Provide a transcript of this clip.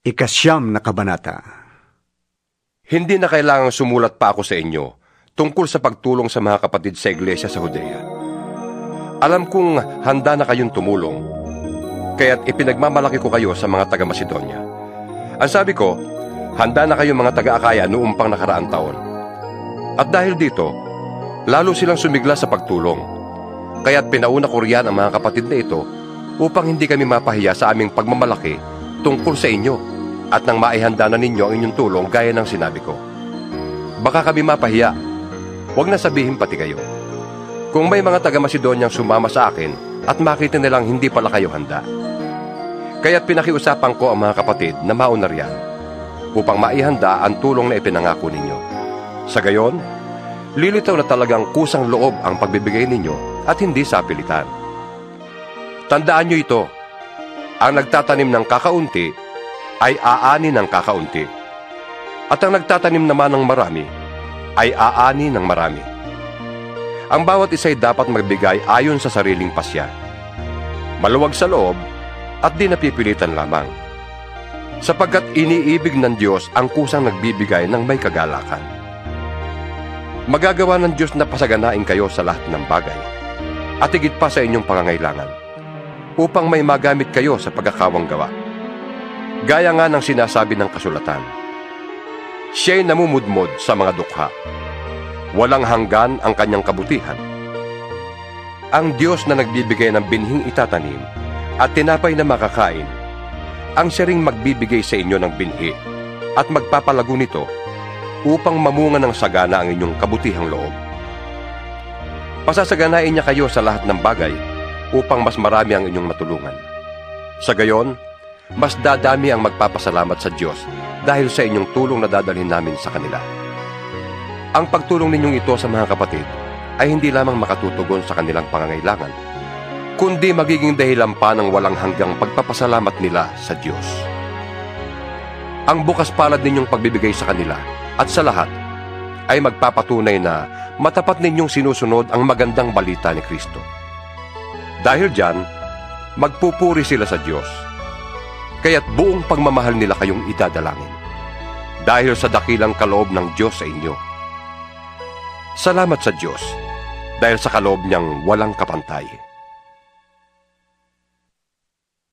Ikasyam na kabanata. Hindi na kailangang sumulat pa ako sa inyo tungkol sa pagtulong sa mga kapatid sa iglesia sa Judea. Alam kong handa na kayong tumulong, kaya't ipinagmamalaki ko kayo sa mga taga-Macedonia. Ang sabi ko, handa na kayong mga taga-Akaya noong pang nakaraang taon. At dahil dito, lalo silang sumigla sa pagtulong. Kaya't pinauna ko riyan ang mga kapatid na ito upang hindi kami mapahiya sa aming pagmamalaki tungkol sa inyo at nang maihanda na ninyo ang inyong tulong gaya ng sinabi ko. Baka kami mapahiya, huwag na sabihin pati kayo. Kung may mga taga-Macedoniang sumama sa akin at makita nilang hindi pala kayo handa. Kaya't pinakiusapan ko ang mga kapatid na mauna riyan upang maihanda ang tulong na ipinangako ninyo. Sa gayon, lilitaw na talagang kusang loob ang pagbibigay ninyo at hindi sa pilitan. Tandaan nyo ito, ang nagtatanim ng kakaunti ay aani ng kakaunti. At ang nagtatanim naman ng marami ay aani ng marami. Ang bawat isa'y dapat magbigay ayon sa sariling pasya. Maluwag sa loob at di napipilitan lamang. Sapagkat iniibig ng Diyos ang kusang nagbibigay ng may kagalakan. Magagawa ng Diyos na pasaganain kayo sa lahat ng bagay at higit pa sa inyong pangangailangan upang may magamit kayo sa pagkakawang gawa. Gaya nga ng sinasabi ng kasulatan, siya'y namumudmod sa mga dukha. Walang hanggan ang kanyang kabutihan. Ang Diyos na nagbibigay ng binhing itatanim at tinapay na makakain, ang siya ring magbibigay sa inyo ng binhi at magpapalago nito upang mamunga ng sagana ang inyong kabutihang loob. Pasasaganain niya kayo sa lahat ng bagay upang mas marami ang inyong matulungan. Sa gayon, mas dadami ang magpapasalamat sa Diyos dahil sa inyong tulong na dadalhin namin sa kanila. Ang pagtulong ninyong ito sa mga kapatid ay hindi lamang makatutugon sa kanilang pangangailangan, kundi magiging dahilan pa ng walang hanggang pagpapasalamat nila sa Diyos. Ang bukas palad ninyong pagbibigay sa kanila at sa lahat ay magpapatunay na matapat ninyong sinusunod ang magandang balita ni Kristo. Dahil diyan, magpupuri sila sa Diyos. Kaya't buong pagmamahal nila kayong idadalangin dahil sa dakilang kaloob ng Diyos sa inyo. Salamat sa Diyos dahil sa kaloob niyang walang kapantay.